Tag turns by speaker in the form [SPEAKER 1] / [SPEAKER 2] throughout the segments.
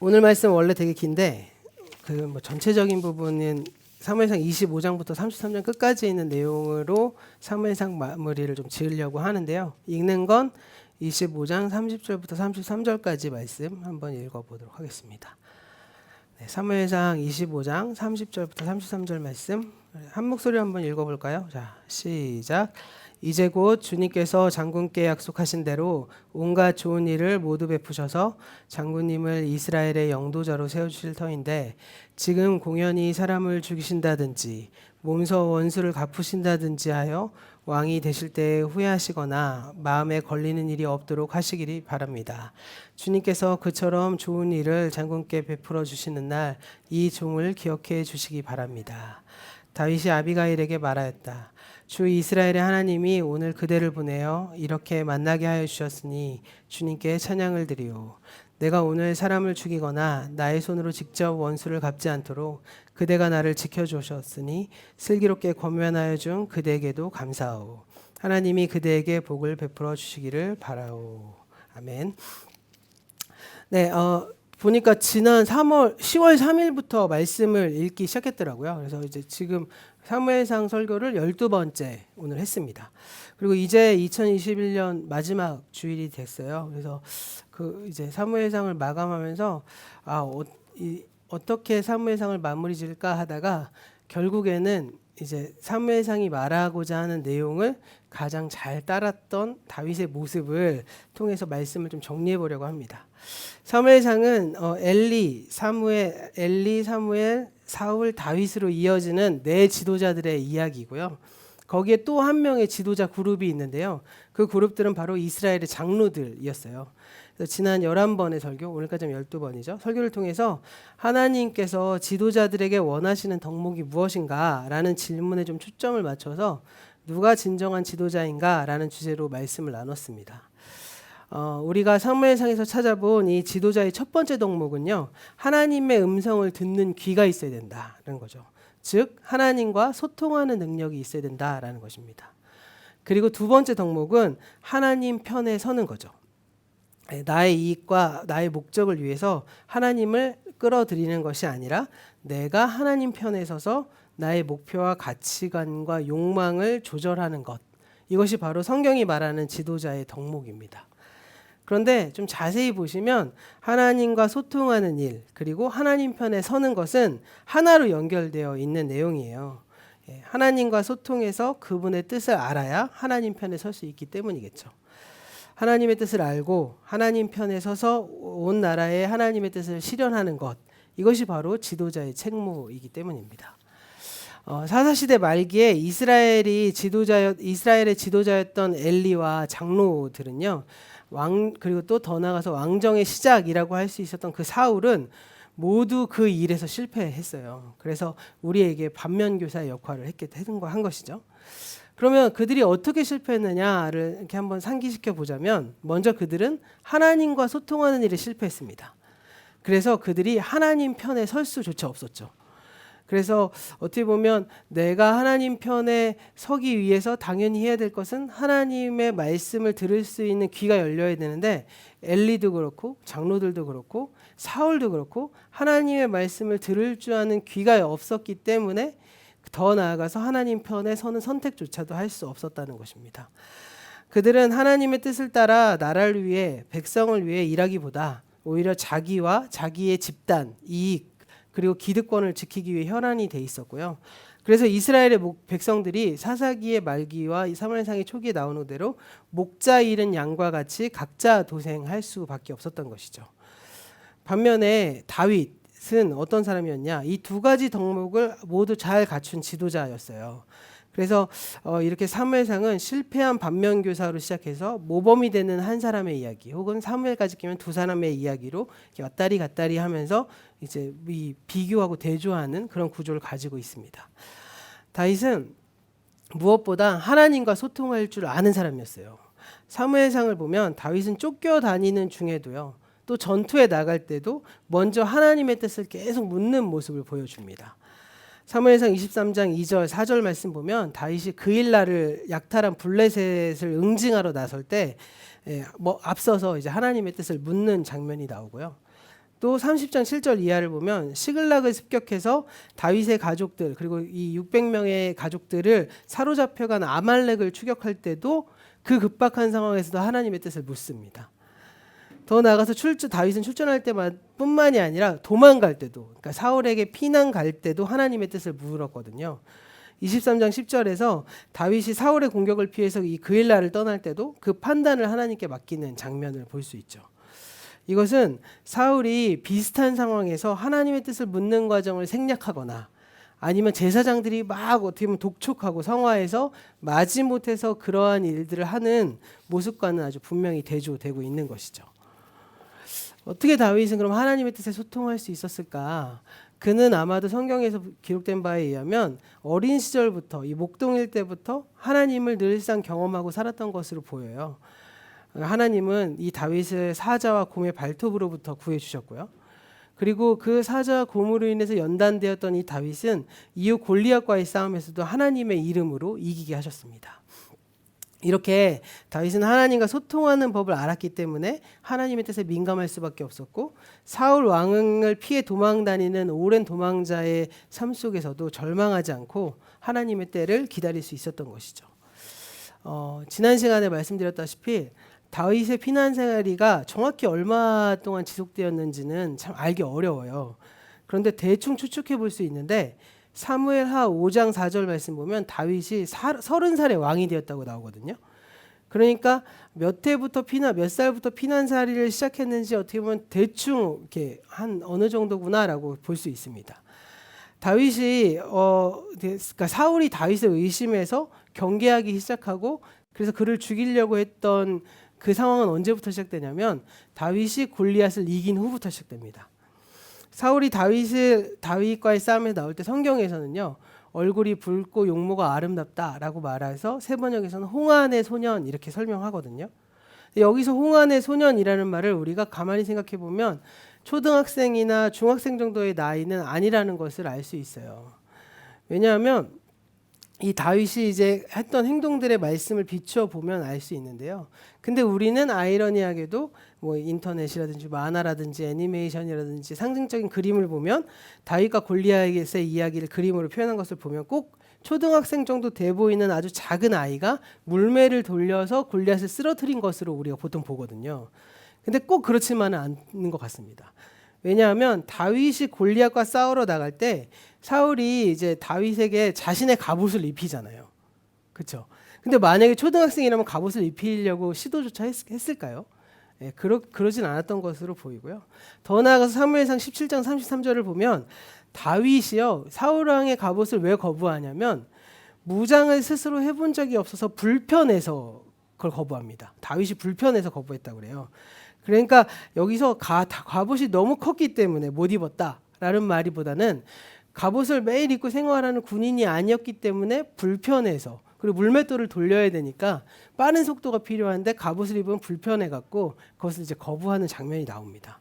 [SPEAKER 1] 오늘 말씀 원래 되게 긴데 그 전체적인 부분은 사무엘상 25장부터 33장 끝까지 있는 내용으로 사무엘상 마무리를 좀 지으려고 하는데요. 읽는 건 25장 30절부터 33절까지 말씀 한번 읽어보도록 하겠습니다. 네, 사무엘상 25장 30절부터 33절 말씀 한 목소리 한번 읽어볼까요? 자, 시작. 이제 곧 주님께서 장군께 약속하신 대로 온갖 좋은 일을 모두 베푸셔서 장군님을 이스라엘의 영도자로 세워주실 터인데, 지금 공연히 사람을 죽이신다든지 몸소 원수를 갚으신다든지 하여 왕이 되실 때에 후회하시거나 마음에 걸리는 일이 없도록 하시기를 바랍니다. 주님께서 그처럼 좋은 일을 장군께 베풀어 주시는 날 이 종을 기억해 주시기 바랍니다. 다윗이 아비가일에게 말하였다. 주 이스라엘의 하나님이 오늘 그대를 보내어 이렇게 만나게 하여 주셨으니 주님께 찬양을 드리오. 내가 오늘 사람을 죽이거나 나의 손으로 직접 원수를 갚지 않도록 그대가 나를 지켜주셨으니 슬기롭게 권면하여 준 그대에게도 감사하오. 하나님이 그대에게 복을 베풀어 주시기를 바라오. 아멘. 네, 보니까 지난 10월 3일부터 말씀을 읽기 시작했더라고요. 그래서 이제 지금 사무엘상 설교를 12번째 오늘 했습니다. 그리고 이제 2021년 마지막 주일이 됐어요. 그래서 그 이제 사무엘상을 마감하면서 어떻게 사무엘상을 마무리 지을까 하다가 결국에는 이제 사무엘상이 말하고자 하는 내용을 가장 잘 따랐던 다윗의 모습을 통해서 말씀을 좀 정리해 보려고 합니다. 사무엘상은 엘리, 사무엘, 사울, 다윗으로 이어지는 네 지도자들의 이야기고요. 거기에 또 한 명의 지도자 그룹이 있는데요. 그 그룹들은 바로 이스라엘의 장로들이었어요. 그래서 지난 11번의 설교, 오늘까지 12번이죠. 설교를 통해서 하나님께서 지도자들에게 원하시는 덕목이 무엇인가 라는 질문에 좀 초점을 맞춰서 누가 진정한 지도자인가 라는 주제로 말씀을 나눴습니다. 우리가 사무엘상에서 찾아본 이 지도자의 첫 번째 덕목은요, 하나님의 음성을 듣는 귀가 있어야 된다는 거죠. 즉 하나님과 소통하는 능력이 있어야 된다라는 것입니다. 그리고 두 번째 덕목은 하나님 편에 서는 거죠. 나의 이익과 나의 목적을 위해서 하나님을 끌어들이는 것이 아니라 내가 하나님 편에 서서 나의 목표와 가치관과 욕망을 조절하는 것, 이것이 바로 성경이 말하는 지도자의 덕목입니다. 그런데 좀 자세히 보시면 하나님과 소통하는 일, 그리고 하나님 편에 서는 것은 하나로 연결되어 있는 내용이에요. 하나님과 소통해서 그분의 뜻을 알아야 하나님 편에 설 수 있기 때문이겠죠. 하나님의 뜻을 알고 하나님 편에 서서 온 나라에 하나님의 뜻을 실현하는 것, 이것이 바로 지도자의 책무이기 때문입니다. 사사시대 말기에 이스라엘의 지도자였던 엘리와 장로들은요, 그리고 또 더 나아가서 왕정의 시작이라고 할 수 있었던 그 사울은 모두 그 일에서 실패했어요. 그래서 우리에게 반면교사의 역할을 한 것이죠. 그러면 그들이 어떻게 실패했느냐를 이렇게 한번 상기시켜 보자면, 먼저 그들은 하나님과 소통하는 일에 실패했습니다. 그래서 그들이 하나님 편에 설 수조차 없었죠. 그래서 어떻게 보면 내가 하나님 편에 서기 위해서 당연히 해야 될 것은 하나님의 말씀을 들을 수 있는 귀가 열려야 되는데, 엘리도 그렇고 장로들도 그렇고 사울도 그렇고 하나님의 말씀을 들을 줄 아는 귀가 없었기 때문에 더 나아가서 하나님 편에 서는 선택조차도 할 수 없었다는 것입니다. 그들은 하나님의 뜻을 따라 나라를 위해, 백성을 위해 일하기보다 오히려 자기와 자기의 집단, 이익, 그리고 기득권을 지키기 위해 혈안이 돼 있었고요. 그래서 이스라엘의 백성들이 사사기의 말기와 사무엘상의 초기에 나오는 대로 목자 잃은 양과 같이 각자 도생할 수밖에 없었던 것이죠. 반면에 다윗은 어떤 사람이었냐? 이 두 가지 덕목을 모두 잘 갖춘 지도자였어요. 그래서 이렇게 사무엘상은 실패한 반면교사로 시작해서 모범이 되는 한 사람의 이야기, 혹은 사무엘까지 끼면 두 사람의 이야기로 왔다리 갔다리 하면서 이제 비교하고 대조하는 그런 구조를 가지고 있습니다. 다윗은 무엇보다 하나님과 소통할 줄 아는 사람이었어요. 사무엘상을 보면 다윗은 쫓겨다니는 중에도요, 또 전투에 나갈 때도 먼저 하나님의 뜻을 계속 묻는 모습을 보여줍니다. 사무엘상 23장 2절 4절 말씀 보면 다윗이 그 일날을 약탈한 블레셋을 응징하러 나설 때 앞서서 이제 하나님의 뜻을 묻는 장면이 나오고요. 또 30장 7절 이하를 보면 시글락을 습격해서 다윗의 가족들 그리고 이 600명의 가족들을 사로잡혀간 아말렉을 추격할 때도 그 급박한 상황에서도 하나님의 뜻을 묻습니다. 더 나아가서 다윗은 출전할 때뿐만이 아니라 도망갈 때도, 그러니까 사울에게 피난 갈 때도 하나님의 뜻을 물었거든요. 23장 10절에서 다윗이 사울의 공격을 피해서 이 그일라를 떠날 때도 그 판단을 하나님께 맡기는 장면을 볼 수 있죠. 이것은 사울이 비슷한 상황에서 하나님의 뜻을 묻는 과정을 생략하거나 아니면 제사장들이 막 어떻게 보면 독촉하고 성화해서 마지못해서 그러한 일들을 하는 모습과는 아주 분명히 대조되고 있는 것이죠. 어떻게 다윗은 그럼 하나님의 뜻에 소통할 수 있었을까? 그는 아마도 성경에서 기록된 바에 의하면 어린 시절부터 이 목동일 때부터 하나님을 늘상 경험하고 살았던 것으로 보여요. 하나님은 이 다윗을 사자와 곰의 발톱으로부터 구해주셨고요. 그리고 그 사자와 곰으로 인해서 연단되었던 이 다윗은 이후 골리앗과의 싸움에서도 하나님의 이름으로 이기게 하셨습니다. 이렇게 다윗은 하나님과 소통하는 법을 알았기 때문에 하나님의 뜻에 민감할 수밖에 없었고 사울 왕을 피해 도망다니는 오랜 도망자의 삶 속에서도 절망하지 않고 하나님의 때를 기다릴 수 있었던 것이죠. 지난 시간에 말씀드렸다시피 다윗의 피난 생활이가 정확히 얼마 동안 지속되었는지는 참 알기 어려워요. 그런데 대충 추측해 볼 수 있는데 사무엘하 5장 4절 말씀 보면 다윗이 30살의 왕이 되었다고 나오거든요. 그러니까 몇 살부터 피난살이를 시작했는지 어떻게 보면 대충 이렇게 한 어느 정도구나라고 볼 수 있습니다. 다윗이 그러니까 사울이 다윗을 의심해서 경계하기 시작하고 그래서 그를 죽이려고 했던 그 상황은 언제부터 시작되냐면 다윗이 골리앗을 이긴 후부터 시작됩니다. 사울이 다윗과의 싸움에 나올 때 성경에서는요 얼굴이 붉고 용모가 아름답다라고 말해서 세번역에서는 홍안의 소년 이렇게 설명하거든요. 여기서 홍안의 소년이라는 말을 우리가 가만히 생각해 보면 초등학생이나 중학생 정도의 나이는 아니라는 것을 알 수 있어요. 왜냐하면 이 다윗이 이제 했던 행동들의 말씀을 비추어 보면 알 수 있는데요. 근데 우리는 아이러니하게도 뭐 인터넷이라든지 만화라든지 애니메이션이라든지 상징적인 그림을 보면 다윗과 골리앗의 이야기를 그림으로 표현한 것을 보면 꼭 초등학생 정도 돼 보이는 아주 작은 아이가 물매를 돌려서 골리앗을 쓰러뜨린 것으로 우리가 보통 보거든요. 근데 꼭 그렇지만은 않는 것 같습니다. 왜냐하면 다윗이 골리앗과 싸우러 나갈 때 사울이 이제 다윗에게 자신의 갑옷을 입히잖아요. 그렇죠? 근데 만약에 초등학생이라면 갑옷을 입히려고 시도조차 했을까요? 예, 그러진 않았던 것으로 보이고요. 더 나아가서 사무엘상 17장 33절을 보면 다윗이요 사울 왕의 갑옷을 왜 거부하냐면 무장을 스스로 해본 적이 없어서 불편해서 그걸 거부합니다. 다윗이 불편해서 거부했다고 그래요. 그러니까 여기서 갑옷이 너무 컸기 때문에 못 입었다라는 말이보다는 갑옷을 매일 입고 생활하는 군인이 아니었기 때문에 불편해서 그리고 물맷돌을 돌려야 되니까 빠른 속도가 필요한데 갑옷을 입으면 불편해갖고 그것을 이제 거부하는 장면이 나옵니다.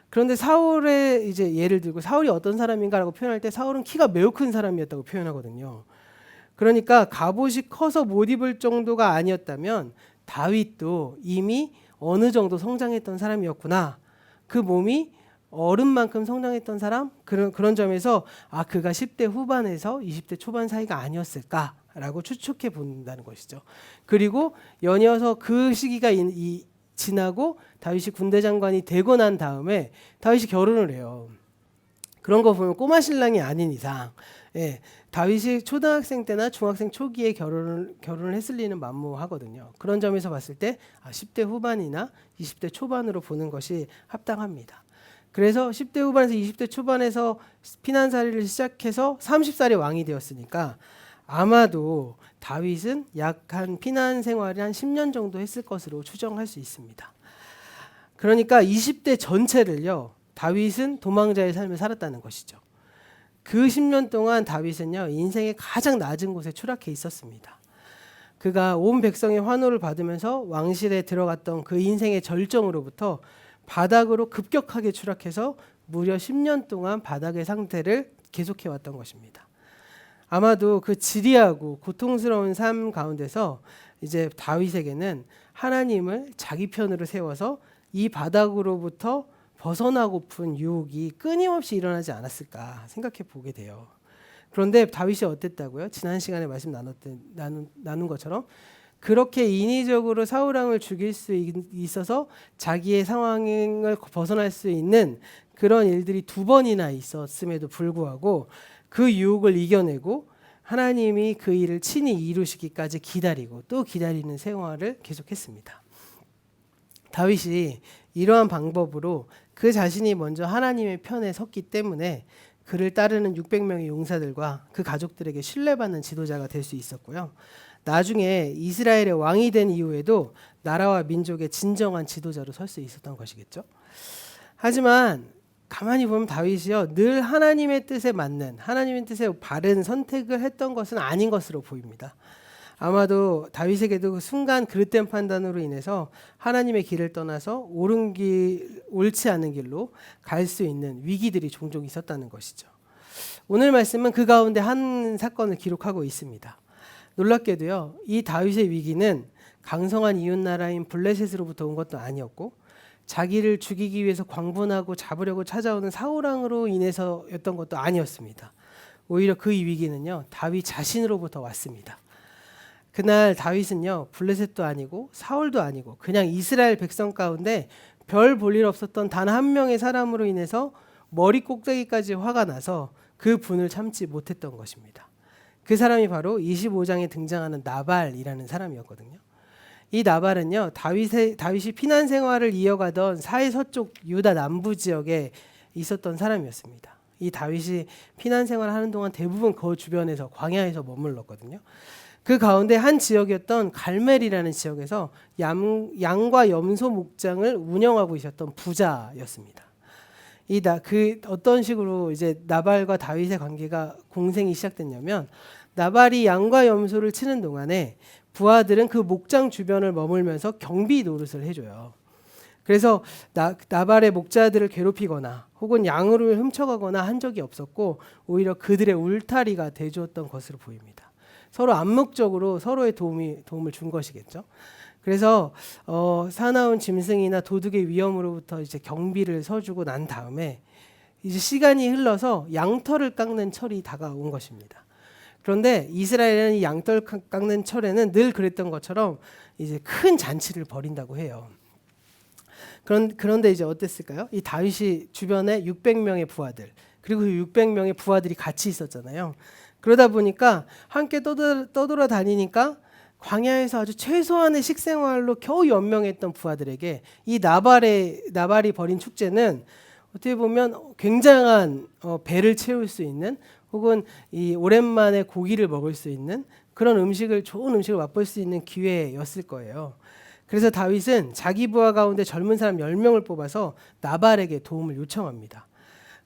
[SPEAKER 1] 그런데 사울의 이제 예를 들고 사울이 어떤 사람인가라고 표현할 때 사울은 키가 매우 큰 사람이었다고 표현하거든요. 그러니까 갑옷이 커서 못 입을 정도가 아니었다면 다윗도 이미 어느 정도 성장했던 사람이었구나. 그 몸이 어른만큼 성장했던 사람? 그런 점에서 그가 10대 후반에서 20대 초반 사이가 아니었을까라고 추측해 본다는 것이죠. 그리고 연이어서 그 시기가 지나고 다윗이 군대 장관이 되고 난 다음에 다윗이 결혼을 해요. 그런 거 보면 꼬마 신랑이 아닌 이상 다윗이 초등학생 때나 중학생 초기에 결혼을 했을 리는 만무하거든요. 그런 점에서 봤을 때 10대 후반이나 20대 초반으로 보는 것이 합당합니다. 그래서 10대 후반에서 20대 초반에서 피난살이를 시작해서 30살의 왕이 되었으니까 아마도 다윗은 약 한 피난 생활을 한 10년 정도 했을 것으로 추정할 수 있습니다. 그러니까 20대 전체를요 다윗은 도망자의 삶을 살았다는 것이죠. 그 10년 동안 다윗은요 인생의 가장 낮은 곳에 추락해 있었습니다. 그가 온 백성의 환호를 받으면서 왕실에 들어갔던 그 인생의 절정으로부터 바닥으로 급격하게 추락해서 무려 10년 동안 바닥의 상태를 계속해 왔던 것입니다. 아마도 그 지리하고 고통스러운 삶 가운데서 이제 다윗에게는 하나님을 자기 편으로 세워서 이 바닥으로부터 벗어나고픈 유혹이 끊임없이 일어나지 않았을까 생각해 보게 돼요. 그런데 다윗이 어땠다고요? 지난 시간에 말씀 나눈 것처럼 그렇게 인위적으로 사울 왕을 죽일 수 있어서 자기의 상황을 벗어날 수 있는 그런 일들이 2번이나 있었음에도 불구하고 그 유혹을 이겨내고 하나님이 그 일을 친히 이루시기까지 기다리고 또 기다리는 생활을 계속했습니다. 다윗이 이러한 방법으로 그 자신이 먼저 하나님의 편에 섰기 때문에 그를 따르는 600명의 용사들과 그 가족들에게 신뢰받는 지도자가 될 수 있었고요. 나중에 이스라엘의 왕이 된 이후에도 나라와 민족의 진정한 지도자로 설 수 있었던 것이겠죠. 하지만 가만히 보면 다윗이요, 늘 하나님의 뜻에 맞는, 하나님의 뜻에 바른 선택을 했던 것은 아닌 것으로 보입니다. 아마도 다윗에게도 그 순간 그릇된 판단으로 인해서 하나님의 길을 떠나서 옳지 않은 길로 갈 수 있는 위기들이 종종 있었다는 것이죠. 오늘 말씀은 그 가운데 한 사건을 기록하고 있습니다. 놀랍게도요, 이 다윗의 위기는 강성한 이웃나라인 블레셋으로부터 온 것도 아니었고 자기를 죽이기 위해서 광분하고 잡으려고 찾아오는 사울 왕으로 인해서였던 것도 아니었습니다. 오히려 그 위기는요, 다윗 자신으로부터 왔습니다. 그날 다윗은요, 블레셋도 아니고 사울도 아니고 그냥 이스라엘 백성 가운데 별 볼 일 없었던 단 한 명의 사람으로 인해서 머리 꼭대기까지 화가 나서 그 분을 참지 못했던 것입니다. 그 사람이 바로 25장에 등장하는 나발이라는 사람이었거든요. 이 나발은요, 다윗이 피난 생활을 이어가던 사해 서쪽 유다 남부 지역에 있었던 사람이었습니다. 이 다윗이 피난 생활을 하는 동안 대부분 그 주변에서 광야에서 머물렀거든요. 그 가운데 한 지역이었던 갈멜이라는 지역에서 양과 염소 목장을 운영하고 있었던 부자였습니다. 어떤 식으로 이제 나발과 다윗의 관계가 공생이 시작됐냐면, 나발이 양과 염소를 치는 동안에 부하들은 그 목장 주변을 머물면서 경비 노릇을 해줘요. 그래서 나발의 목자들을 괴롭히거나 혹은 양을 훔쳐가거나 한 적이 없었고 오히려 그들의 울타리가 돼주었던 것으로 보입니다. 서로 암묵적으로 서로의 도움을 준 것이겠죠. 그래서 사나운 짐승이나 도둑의 위험으로부터 이제 경비를 서주고 난 다음에 이제 시간이 흘러서 양털을 깎는 철이 다가온 것입니다. 그런데 이스라엘은 이 양털 깎는 철에는 늘 그랬던 것처럼 이제 큰 잔치를 벌인다고 해요. 그런데 이제 어땠을까요? 이 다윗이 주변에 600명의 부하들, 그리고 그 600명의 부하들이 같이 있었잖아요. 그러다 보니까 함께 떠돌아 다니니까 광야에서 아주 최소한의 식생활로 겨우 연명했던 부하들에게 이 나발이 벌인 축제는 어떻게 보면 굉장한 배를 채울 수 있는, 혹은 이 오랜만에 고기를 먹을 수 있는 그런 좋은 음식을 맛볼 수 있는 기회였을 거예요. 그래서 다윗은 자기 부하 가운데 젊은 사람 10명을 뽑아서 나발에게 도움을 요청합니다.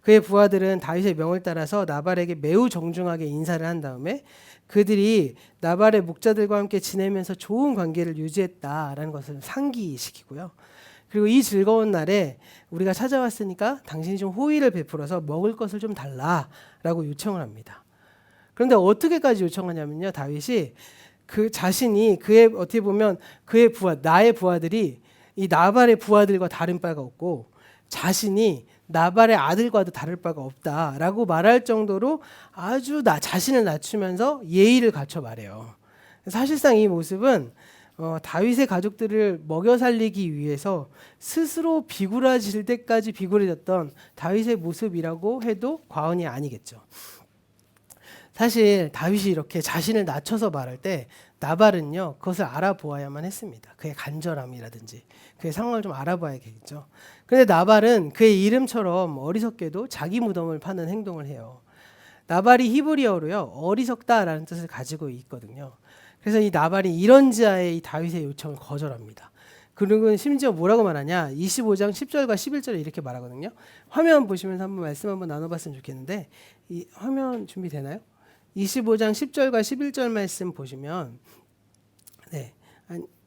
[SPEAKER 1] 그의 부하들은 다윗의 명을 따라서 나발에게 매우 정중하게 인사를 한 다음에 그들이 나발의 목자들과 함께 지내면서 좋은 관계를 유지했다라는 것을 상기시키고요. 그리고 이 즐거운 날에 우리가 찾아왔으니까 당신이 좀 호의를 베풀어서 먹을 것을 좀 달라라고 요청을 합니다. 그런데 어떻게까지 요청하냐면요, 다윗이 그 자신이 어떻게 보면 나의 부하들이 이 나발의 부하들과 다른 바가 없고 자신이 나발의 아들과도 다를 바가 없다라고 말할 정도로 아주 자신을 낮추면서 예의를 갖춰 말해요. 사실상 이 모습은 다윗의 가족들을 먹여 살리기 위해서 스스로 비굴해질 때까지 비굴해졌던 다윗의 모습이라고 해도 과언이 아니겠죠. 사실 다윗이 이렇게 자신을 낮춰서 말할 때 나발은요, 그것을 알아보아야만 했습니다. 그의 간절함이라든지 그의 상황을 좀 알아봐야겠죠. 그런데 나발은 그의 이름처럼 어리석게도 자기 무덤을 파는 행동을 해요. 나발이 히브리어로요, 어리석다라는 뜻을 가지고 있거든요. 그래서 이 나발이 이런지하에 이 다윗의 요청을 거절합니다. 그리고 심지어 뭐라고 말하냐, 25장 10절과 11절에 이렇게 말하거든요. 화면 보시면서 한번 말씀 한번 나눠봤으면 좋겠는데, 이 화면 준비되나요? 25장 10절과 11절 말씀 보시면, 네,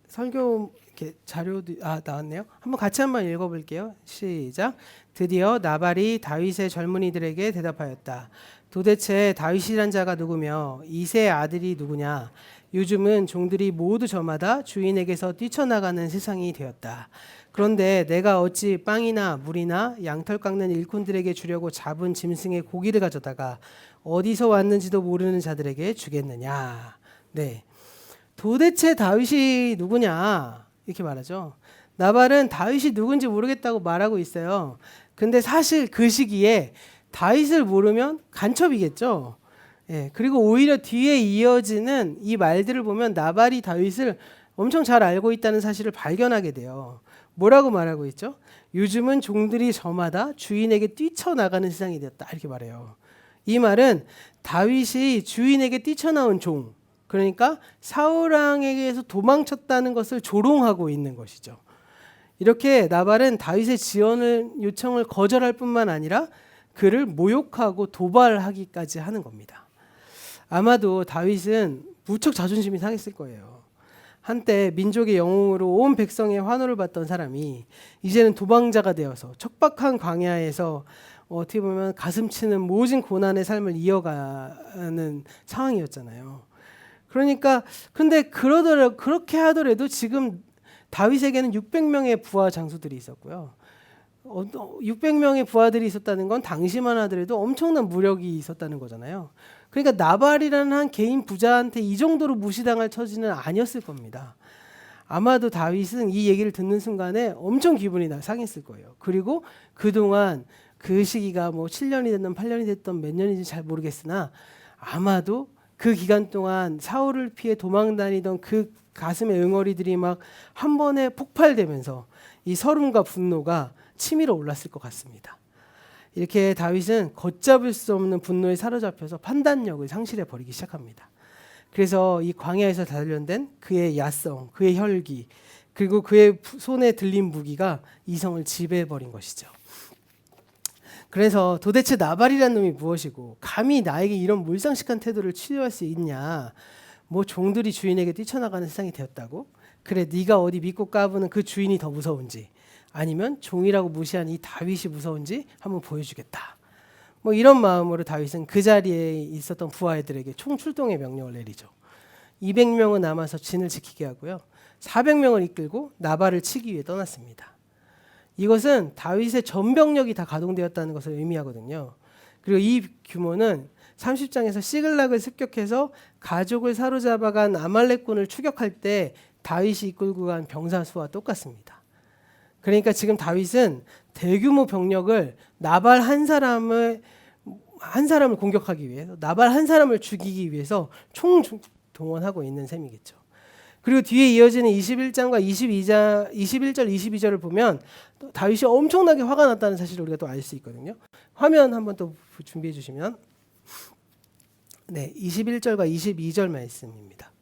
[SPEAKER 1] 설교 이렇게 자료도 나왔네요. 한번 같이 한번 읽어볼게요. 시작. 드디어 나발이 다윗의 젊은이들에게 대답하였다. 도대체 다윗이란 자가 누구며 이새의 아들이 누구냐? 요즘은 종들이 모두 저마다 주인에게서 뛰쳐나가는 세상이 되었다. 그런데 내가 어찌 빵이나 물이나 양털 깎는 일꾼들에게 주려고 잡은 짐승의 고기를 가져다가 어디서 왔는지도 모르는 자들에게 주겠느냐. 네. 도대체 다윗이 누구냐? 이렇게 말하죠. 나발은 다윗이 누군지 모르겠다고 말하고 있어요. 근데 사실 그 시기에 다윗을 모르면 간첩이겠죠. 예, 그리고 오히려 뒤에 이어지는 이 말들을 보면 나발이 다윗을 엄청 잘 알고 있다는 사실을 발견하게 돼요. 뭐라고 말하고 있죠? 요즘은 종들이 저마다 주인에게 뛰쳐나가는 세상이 되었다. 이렇게 말해요. 이 말은 다윗이 주인에게 뛰쳐나온 종, 그러니까 사울 왕에게서 도망쳤다는 것을 조롱하고 있는 것이죠. 이렇게 나발은 다윗의 요청을 거절할 뿐만 아니라 그를 모욕하고 도발하기까지 하는 겁니다. 아마도 다윗은 무척 자존심이 상했을 거예요. 한때 민족의 영웅으로 온 백성의 환호를 받던 사람이 이제는 도망자가 되어서 척박한 광야에서 어떻게 보면 가슴 치는 모진 고난의 삶을 이어가는 상황이었잖아요. 그러니까 근데 그렇게 하더라도 지금 다윗에게는 600명의 부하 장수들이 있었고요. 600명의 부하들이 있었다는 건 당시만 하더라도 엄청난 무력이 있었다는 거잖아요. 그러니까 나발이라는 한 개인 부자한테 이 정도로 무시당할 처지는 아니었을 겁니다. 아마도 다윗은 이 얘기를 듣는 순간에 엄청 기분이 상했을 거예요. 그리고 그동안 그 시기가 뭐 7년이 됐든 8년이 됐든 몇 년인지 잘 모르겠으나 아마도 그 기간 동안 사울을 피해 도망 다니던 그 가슴의 응어리들이 막 한 번에 폭발되면서 이 서름과 분노가 치밀어 올랐을 것 같습니다. 이렇게 다윗은 걷잡을 수 없는 분노에 사로잡혀서 판단력을 상실해 버리기 시작합니다. 그래서 이 광야에서 단련된 그의 야성, 그의 혈기, 그리고 그의 손에 들린 무기가 이성을 지배해 버린 것이죠. 그래서 도대체 나발이라는 놈이 무엇이고 감히 나에게 이런 몰상식한 태도를 취할 수 있냐. 뭐 종들이 주인에게 뛰쳐나가는 세상이 되었다고? 그래 네가 어디 믿고 까부는 그 주인이 더 무서운지 아니면 종이라고 무시한 이 다윗이 무서운지 한번 보여주겠다. 뭐 이런 마음으로 다윗은 그 자리에 있었던 부하들에게 총출동의 명령을 내리죠. 200명은 남아서 진을 지키게 하고요. 400명을 이끌고 나발을 치기 위해 떠났습니다. 이것은 다윗의 전병력이 다 가동되었다는 것을 의미하거든요. 그리고 이 규모는 30장에서 시글락을 습격해서 가족을 사로잡아간 아말렉군을 추격할 때 다윗이 이끌고 간 병사 수와 똑같습니다. 그러니까 지금 다윗은 대규모 병력을 나발 한 사람을 공격하기 위해서, 나발 한 사람을 죽이기 위해서 총동원하고 있는 셈이겠죠. 그리고 뒤에 이어지는 21장과 21절, 22절을 보면 다윗이 엄청나게 화가 났다는 사실을 우리가 또 알 수 있거든요. 화면 한번 또 준비해 주시면, 네, 21절과 22절 말씀입니다.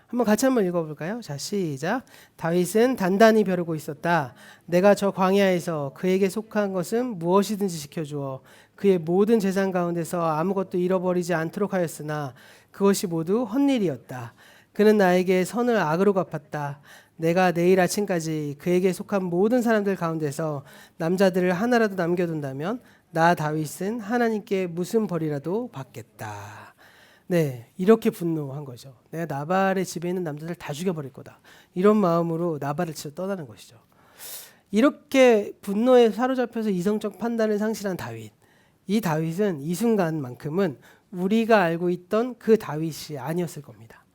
[SPEAKER 1] 한번 같이 한번 읽어볼까요? 자, 시작. 다윗은 단단히 벼르고 있었다. 내가 저 광야에서 그에게 속한 것은 무엇이든지 지켜주어 그의 모든 재산 가운데서 아무것도 잃어버리지 않도록 하였으나 그것이 모두 헛일이었다. 그는 나에게 선을 악으로 갚았다. 내가 내일 아침까지 그에게 속한 모든 사람들 가운데서 남자들을 하나라도 남겨둔다면 나 다윗은 하나님께 무슨 벌이라도 받겠다. 네, 이렇게 분노한 거죠. 내가 나발의 집에 있는 남자들 다 죽여버릴 거다. 이런 마음으로 나발을 치러 떠나는 것이죠. 이렇게 분노에 사로잡혀서 이성적 판단을 상실한 다윗. 이 다윗은 이 순간만큼은 우리가 알고 있던 그 다윗이 아니었을 겁니다.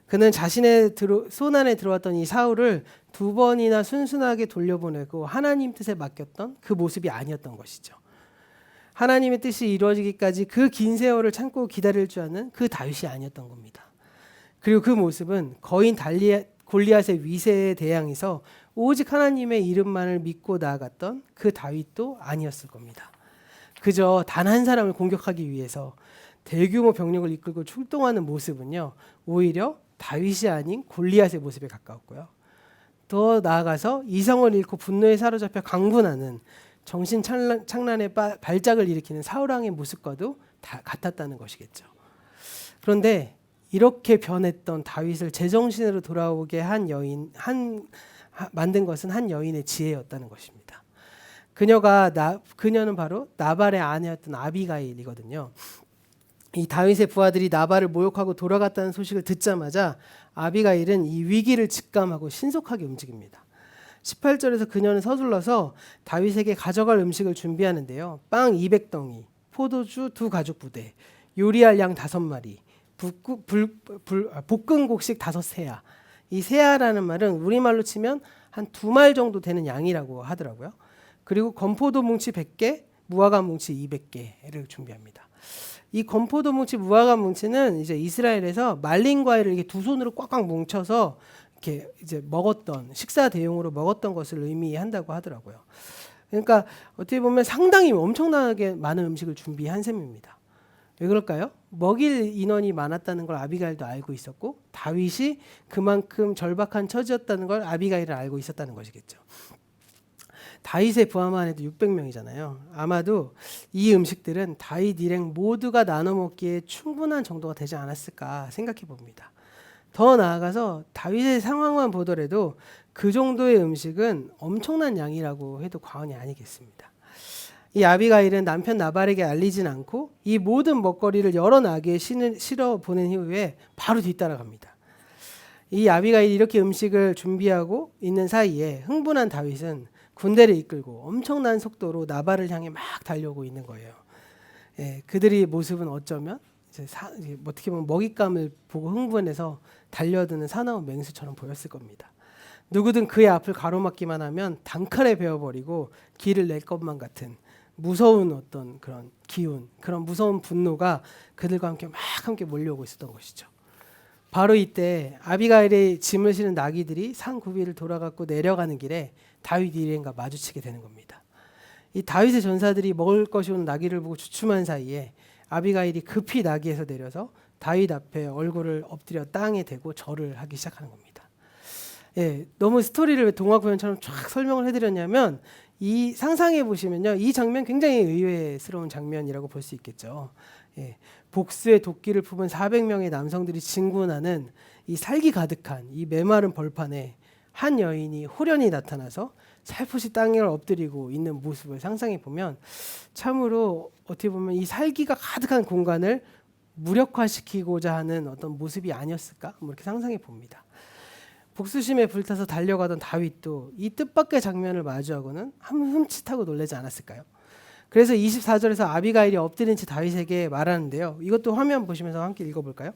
[SPEAKER 1] 그는 자신의 손 안에 들어왔던 이 사울을 2번이나 순순하게 돌려보내고 하나님 뜻에 맡겼던 그 모습이 아니었던 것이죠. 하나님의 뜻이 이루어지기까지 그 긴 세월을 참고 기다릴 줄 아는 그 다윗이 아니었던 겁니다. 그리고 그 모습은 거인 골리앗의 위세에 대항해서 오직 하나님의 이름만을 믿고 나아갔던 그 다윗도 아니었을 겁니다. 그저 단 한 사람을 공격하기 위해서 대규모 병력을 이끌고 출동하는 모습은요, 오히려 다윗이 아닌 골리앗의 모습에 가까웠고요. 더 나아가서 이성을 잃고 분노에 사로잡혀 강분하는 정신착란의 발작을 일으키는 사울왕의 모습과도 다 같았다는 것이겠죠. 그런데 이렇게 변했던 다윗을 제정신으로 돌아오게 만든 것은 한 여인의 지혜였다는 것입니다. 그녀는 바로 나발의 아내였던 아비가일이거든요. 이 다윗의 부하들이 나발을 모욕하고 돌아갔다는 소식을 듣자마자 아비가일은 이 위기를 직감하고 신속하게 움직입니다. 18절에서 그녀는 서둘러서 다윗에게 가져갈 음식을 준비하는데요. 빵 200덩이, 포도주 2가죽 부대, 요리할 양 5마리, 볶은 곡식 5세야. 이 세야라는 말은 우리말로 치면 한 2말 정도 되는 양이라고 하더라고요. 그리고 건포도 뭉치 100개, 무화과 뭉치 200개를 준비합니다. 이 건포도 뭉치, 무화과 뭉치는 이제 이스라엘에서 말린 과일을 이렇게 두 손으로 꽉꽉 뭉쳐서 이렇게 이제 먹었던, 식사 대용으로 먹었던 것을 의미한다고 하더라고요. 그러니까 어떻게 보면 상당히 엄청나게 많은 음식을 준비한 셈입니다. 왜 그럴까요? 먹일 인원이 많았다는 걸 아비가일도 알고 있었고, 다윗이 그만큼 절박한 처지였다는 걸 아비가일은 알고 있었다는 것이겠죠. 다윗의 부하만 해도 600명이잖아요. 아마도 이 음식들은 다윗 일행 모두가 나눠 먹기에 충분한 정도가 되지 않았을까 생각해 봅니다. 더 나아가서 다윗의 상황만 보더라도 그 정도의 음식은 엄청난 양이라고 해도 과언이 아니겠습니다. 이 아비가일은 남편 나발에게 알리진 않고 이 모든 먹거리를 여러 나귀에 실어 보낸 이후에 바로 뒤따라갑니다. 이 아비가일이 이렇게 음식을 준비하고 있는 사이에 흥분한 다윗은 군대를 이끌고 엄청난 속도로 나발을 향해 막 달려오고 있는 거예요. 예, 그들의 모습은 어쩌면 이제 어떻게 보면 먹잇감을 보고 흥분해서 달려드는 사나운 맹수처럼 보였을 겁니다. 누구든 그의 앞을 가로막기만 하면 단칼에 베어버리고 길을 낼 것만 같은 무서운 어떤 그런 기운, 그런 무서운 분노가 그들과 함께 몰려오고 있었던 것이죠. 바로 이때 아비가일의 짐을 실은 나귀들이 산 구비를 돌아갔고 내려가는 길에 다윗 일행과 마주치게 되는 겁니다. 이 다윗의 전사들이 먹을 것이 온 나귀를 보고 주춤한 사이에 아비가일이 급히 나귀에서 내려서 다윗 앞에 얼굴을 엎드려 땅에 대고 절을 하기 시작하는 겁니다. 예, 너무 스토리를 동화 구연처럼 쫙 설명을 해드렸냐면 이 상상해 보시면요, 이 장면 굉장히 의외스러운 장면이라고 볼 수 있겠죠. 예, 복수의 도끼를 품은 400명의 남성들이 진군하는 이 살기 가득한 이 메마른 벌판에 한 여인이 호련히 나타나서 살포시 땅에 엎드리고 있는 모습을 상상해 보면 참으로 어떻게 보면 이 살기가 가득한 공간을 무력화시키고자 하는 어떤 모습이 아니었을까? 뭐 이렇게 상상해 봅니다. 복수심에 불타서 달려가던 다윗도 이 뜻밖의 장면을 마주하고는 흠칫하고 놀라지 않았을까요? 그래서 24절에서 아비가일이 엎드린 채 다윗에게 말하는데요. 이것도 화면 보시면서 함께 읽어볼까요?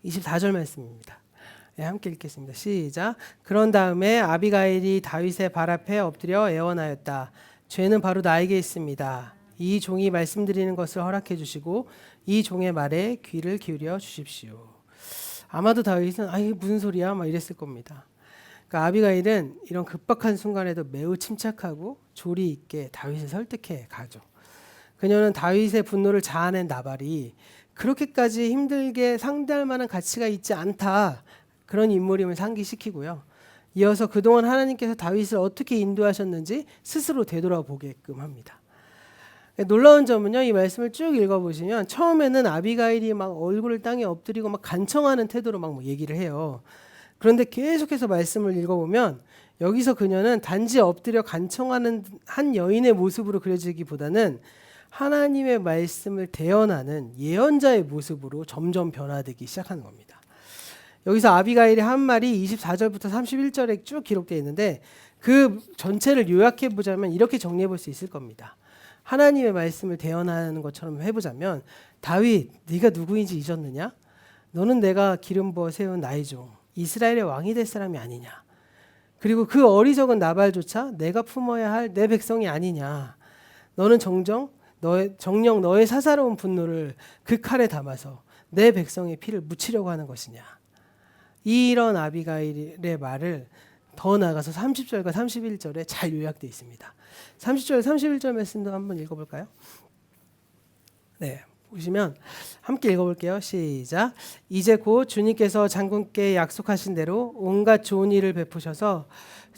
[SPEAKER 1] 24절 말씀입니다. 네, 함께 읽겠습니다. 시작. 그런 다음에 아비가일이 다윗의 발 앞에 엎드려 애원하였다. 죄는 바로 나에게 있습니다. 이 종이 말씀드리는 것을 허락해 주시고 이 종의 말에 귀를 기울여 주십시오. 아마도 다윗은 이게 무슨 소리야? 막 이랬을 겁니다. 그러니까 아비가일은 이런 급박한 순간에도 매우 침착하고 조리 있게 다윗을 설득해 가죠. 그녀는 다윗의 분노를 자아낸 나발이 그렇게까지 힘들게 상대할 만한 가치가 있지 않다, 그런 인물임을 상기시키고요. 이어서 그동안 하나님께서 다윗을 어떻게 인도하셨는지 스스로 되돌아보게끔 합니다. 놀라운 점은요, 이 말씀을 쭉 읽어보시면 처음에는 아비가일이 막 얼굴을 땅에 엎드리고 막 간청하는 태도로 막 얘기를 해요. 그런데 계속해서 말씀을 읽어보면 여기서 그녀는 단지 엎드려 간청하는 한 여인의 모습으로 그려지기보다는 하나님의 말씀을 대언하는 예언자의 모습으로 점점 변화되기 시작하는 겁니다. 여기서 아비가일의 한 말이 24절부터 31절에 쭉 기록되어 있는데 그 전체를 요약해 보자면 이렇게 정리해 볼 수 있을 겁니다. 하나님의 말씀을 대언하는 것처럼 해보자면, 다윗, 네가 누구인지 잊었느냐? 너는 내가 기름 부어 세운 나의 종 이스라엘의 왕이 될 사람이 아니냐? 그리고 그 어리석은 나발조차 내가 품어야 할 내 백성이 아니냐? 너는 정녕 너의 사사로운 분노를 그 칼에 담아서 내 백성의 피를 묻히려고 하는 것이냐? 이런 아비가일의 말을 더 나아가서 30절과 31절에 잘 요약되어 있습니다. 30절, 31절 말씀도 한번 읽어볼까요? 네, 보시면 함께 읽어볼게요. 시작. 이제 곧 주님께서 장군께 약속하신 대로 온갖 좋은 일을 베푸셔서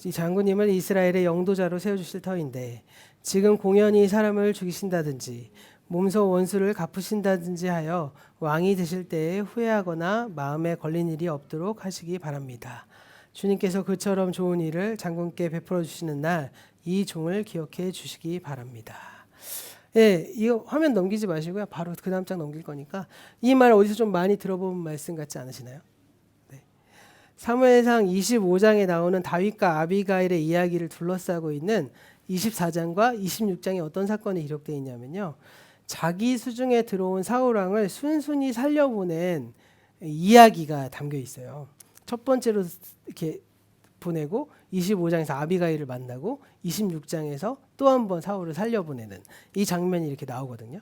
[SPEAKER 1] 이 장군님을 이스라엘의 영도자로 세워주실 터인데, 지금 공연히 사람을 죽이신다든지 몸소 원수를 갚으신다든지 하여 왕이 되실 때에 후회하거나 마음에 걸린 일이 없도록 하시기 바랍니다. 주님께서 그처럼 좋은 일을 장군께 베풀어 주시는 날 이 종을 기억해 주시기 바랍니다. 예, 이거 화면 넘기지 마시고요. 바로 그 다음 장 넘길 거니까 이 말 어디서 좀 많이 들어본 말씀 같지 않으시나요? 네. 사무엘상 25장에 나오는 다윗과 아비가일의 이야기를 둘러싸고 있는 24장과 26장에 어떤 사건이 기록되어 있냐면요. 자기 수중에 들어온 사울 왕을 순순히 살려보낸 이야기가 담겨 있어요. 첫 번째로 이렇게 보내고 25장에서 아비가일을 만나고 26장에서 또 한 번 사울을 살려보내는 이 장면이 이렇게 나오거든요.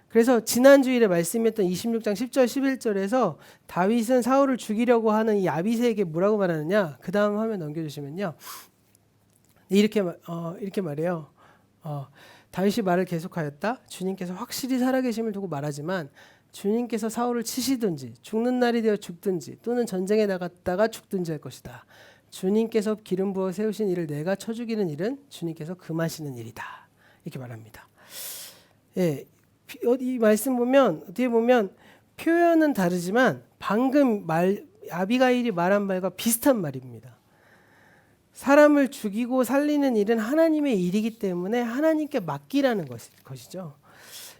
[SPEAKER 1] 그래서 지난 주일에 말씀했던 26장 10절 11절에서 다윗은 사울을 죽이려고 하는 이 아비새에게 뭐라고 말하느냐? 그 다음 화면 넘겨주시면요. 이렇게 말해요. 다윗이 말을 계속하였다. 주님께서 확실히 살아계심을 두고 말하지만 주님께서 사울을 치시든지 죽는 날이 되어 죽든지 또는 전쟁에 나갔다가 죽든지 할 것이다. 주님께서 기름 부어 세우신 일을 내가 쳐 죽이는 일은 주님께서 금하시는 일이다. 이렇게 말합니다. 예, 이 말씀 보면 어떻게 보면 표현은 다르지만 방금 아비가일이 말한 말과 비슷한 말입니다. 사람을 죽이고 살리는 일은 하나님의 일이기 때문에 하나님께 맡기라는 것이죠.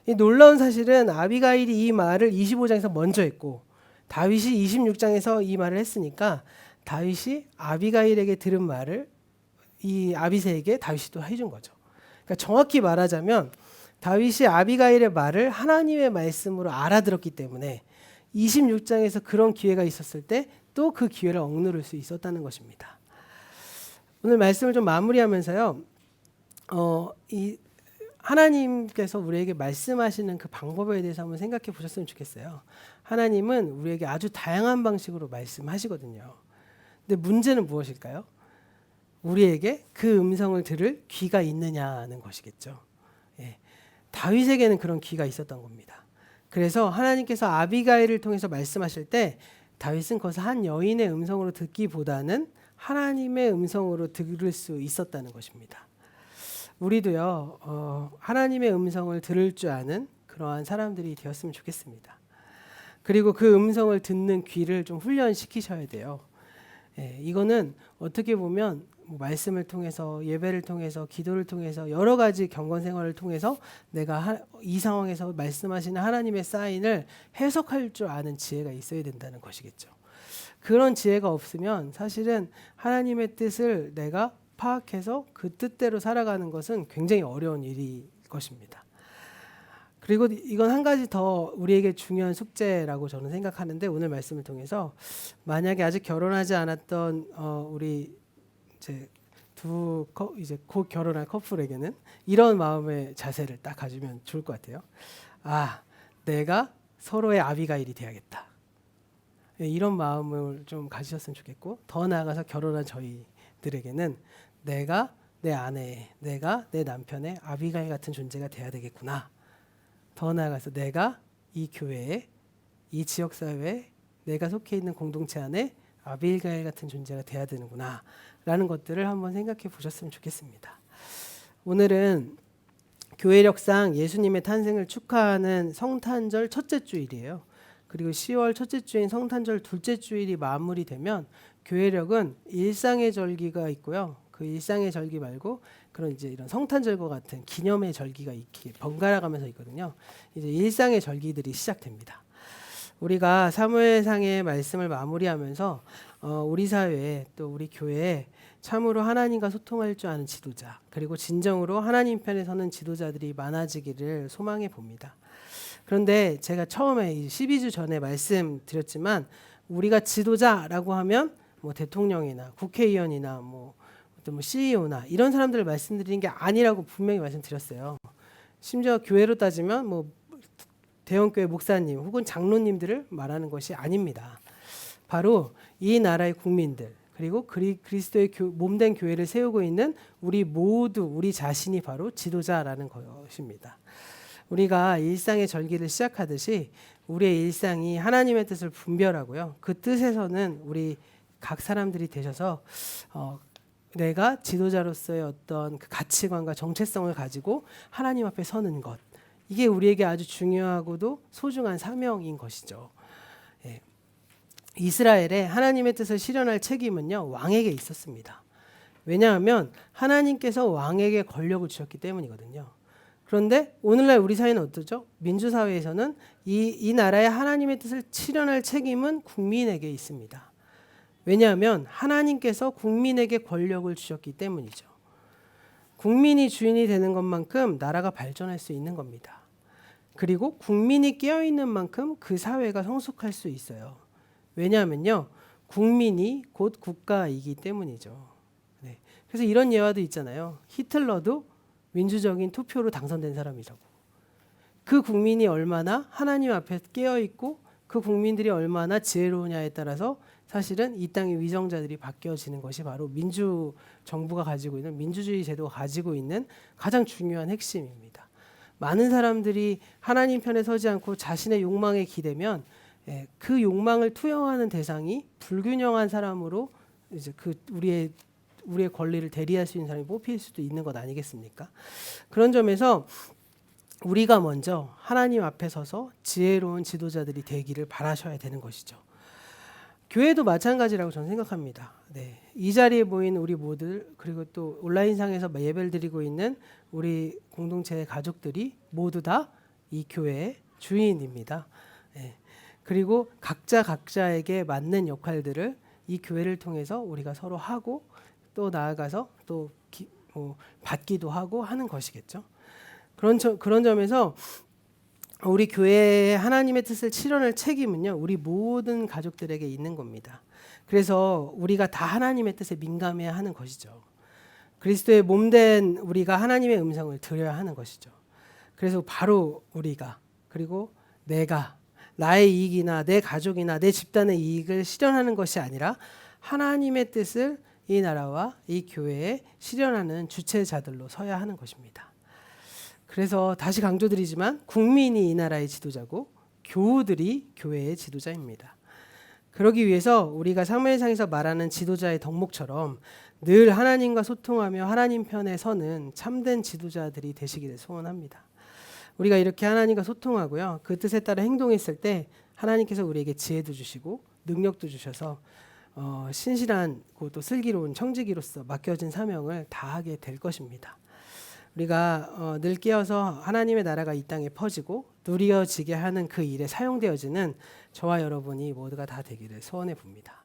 [SPEAKER 1] 이 놀라운 사실은 아비가일이 이 말을 25장에서 먼저 했고 다윗이 26장에서 이 말을 했으니까 다윗이 아비가일에게 들은 말을 이 아비새에게 다윗이 또 해준 거죠. 그러니까 정확히 말하자면 다윗이 아비가일의 말을 하나님의 말씀으로 알아들었기 때문에 26장에서 그런 기회가 있었을 때 또 그 기회를 억누를 수 있었다는 것입니다. 오늘 말씀을 좀 마무리하면서요. 이 하나님께서 우리에게 말씀하시는 그 방법에 대해서 한번 생각해 보셨으면 좋겠어요. 하나님은 우리에게 아주 다양한 방식으로 말씀하시거든요. 근데 문제는 무엇일까요? 우리에게 그 음성을 들을 귀가 있느냐는 것이겠죠. 예. 다윗에게는 그런 귀가 있었던 겁니다. 그래서 하나님께서 아비가일을 통해서 말씀하실 때 다윗은 그것을 한 여인의 음성으로 듣기보다는 하나님의 음성으로 들을 수 있었다는 것입니다. 우리도요, 하나님의 음성을 들을 줄 아는 그러한 사람들이 되었으면 좋겠습니다. 그리고 그 음성을 듣는 귀를 좀 훈련시키셔야 돼요. 예, 이거는 어떻게 보면 말씀을 통해서 예배를 통해서 기도를 통해서 여러 가지 경건 생활을 통해서 내가 이 상황에서 말씀하시는 하나님의 사인을 해석할 줄 아는 지혜가 있어야 된다는 것이겠죠. 그런 지혜가 없으면 사실은 하나님의 뜻을 내가 파악해서 그 뜻대로 살아가는 것은 굉장히 어려운 일일 것입니다. 그리고 이건 한 가지 더 우리에게 중요한 숙제라고 저는 생각하는데 오늘 말씀을 통해서 만약에 아직 결혼하지 않았던 우리 이제 곧 결혼할 커플에게는 이런 마음의 자세를 딱 가지면 좋을 것 같아요. 내가 서로의 아비가일이 돼야겠다. 이런 마음을 좀 가지셨으면 좋겠고 더 나아가서 결혼한 저희들에게는 내가 내 아내, 내가 내 남편의 아비가일 같은 존재가 돼야 되겠구나. 더 나아가서 내가 이 교회에, 이 지역사회에 내가 속해 있는 공동체 안에 아비가일 같은 존재가 돼야 되는구나 라는 것들을 한번 생각해 보셨으면 좋겠습니다. 오늘은 교회력상 예수님의 탄생을 축하하는 성탄절 첫째 주일이에요. 그리고 10월 첫째 주인 성탄절 둘째 주일이 마무리되면 교회력은 일상의 절기가 있고요. 그 일상의 절기 말고 그런 이제 이런 성탄절과 같은 기념의 절기가 이렇게 번갈아 가면서 있거든요. 이제 일상의 절기들이 시작됩니다. 우리가 사무엘상의 말씀을 마무리하면서 우리 사회에 또 우리 교회에 참으로 하나님과 소통할 줄 아는 지도자 그리고 진정으로 하나님 편에 서는 지도자들이 많아지기를 소망해 봅니다. 그런데 제가 처음에 12주 전에 말씀드렸지만 우리가 지도자라고 하면 뭐 대통령이나 국회의원이나 뭐 CEO나 이런 사람들을 말씀드리는 게 아니라고 분명히 말씀드렸어요. 심지어 교회로 따지면 뭐 대형교회 목사님 혹은 장로님들을 말하는 것이 아닙니다. 바로 이 나라의 국민들 그리고 그리스도의 몸된 교회를 세우고 있는 우리 모두 우리 자신이 바로 지도자라는 것입니다. 우리가 일상의 절기를 시작하듯이 우리의 일상이 하나님의 뜻을 분별하고요. 그 뜻에서는 우리 각 사람들이 되셔서 내가 지도자로서의 어떤 그 가치관과 정체성을 가지고 하나님 앞에 서는 것. 이게 우리에게 아주 중요하고도 소중한 사명인 것이죠. 예. 이스라엘에 하나님의 뜻을 실현할 책임은요. 왕에게 있었습니다. 왜냐하면 하나님께서 왕에게 권력을 주셨기 때문이거든요. 그런데 오늘날 우리 사회는 어떠죠? 민주사회에서는 이 나라의 하나님의 뜻을 실현할 책임은 국민에게 있습니다. 왜냐하면 하나님께서 국민에게 권력을 주셨기 때문이죠. 국민이 주인이 되는 것만큼 나라가 발전할 수 있는 겁니다. 그리고 국민이 깨어있는 만큼 그 사회가 성숙할 수 있어요. 왜냐하면요, 국민이 곧 국가이기 때문이죠. 네. 그래서 이런 예화도 있잖아요. 히틀러도 민주적인 투표로 당선된 사람이라고. 그 국민이 얼마나 하나님 앞에 깨어있고 그 국민들이 얼마나 지혜로우냐에 따라서 사실은 이 땅의 위정자들이 바뀌어지는 것이 바로 민주정부가 가지고 있는, 민주주의 제도가 가지고 있는 가장 중요한 핵심입니다. 많은 사람들이 하나님 편에 서지 않고 자신의 욕망에 기대면 그 욕망을 투영하는 대상이 불균형한 사람으로 이제 우리의 권리를 대리할 수 있는 사람이 뽑힐 수도 있는 것 아니겠습니까? 그런 점에서 우리가 먼저 하나님 앞에 서서 지혜로운 지도자들이 되기를 바라셔야 되는 것이죠. 교회도 마찬가지라고 저는 생각합니다. 네. 이 자리에 모인 우리 모두, 그리고 또 온라인상에서 예배를 드리고 있는 우리 공동체의 가족들이 모두 다 이 교회의 주인입니다. 네. 그리고 각자에게 맞는 역할들을 이 교회를 통해서 우리가 서로 하고 또 나아가서 또 받기도 하고 하는 것이겠죠. 그런 점에서 우리 교회의 하나님의 뜻을 실현할 책임은요, 우리 모든 가족들에게 있는 겁니다. 그래서 우리가 다 하나님의 뜻에 민감해야 하는 것이죠. 그리스도의 몸된 우리가 하나님의 음성을 들어야 하는 것이죠. 그래서 바로 우리가, 그리고 내가 나의 이익이나 내 가족이나 내 집단의 이익을 실현하는 것이 아니라 하나님의 뜻을 이 나라와 이 교회에 실현하는 주체자들로 서야 하는 것입니다. 그래서 다시 강조드리지만 국민이 이 나라의 지도자고 교우들이 교회의 지도자입니다. 그러기 위해서 우리가 사무엘상에서 말하는 지도자의 덕목처럼 늘 하나님과 소통하며 하나님 편에 서는 참된 지도자들이 되시기를 소원합니다. 우리가 이렇게 하나님과 소통하고요, 그 뜻에 따라 행동했을 때 하나님께서 우리에게 지혜도 주시고 능력도 주셔서 신실한 또 슬기로운 청지기로서 맡겨진 사명을 다하게 될 것입니다. 우리가 늘 깨어서 하나님의 나라가 이 땅에 퍼지고 누려지게 하는 그 일에 사용되어지는 저와 여러분이 모두가 다 되기를 소원해 봅니다.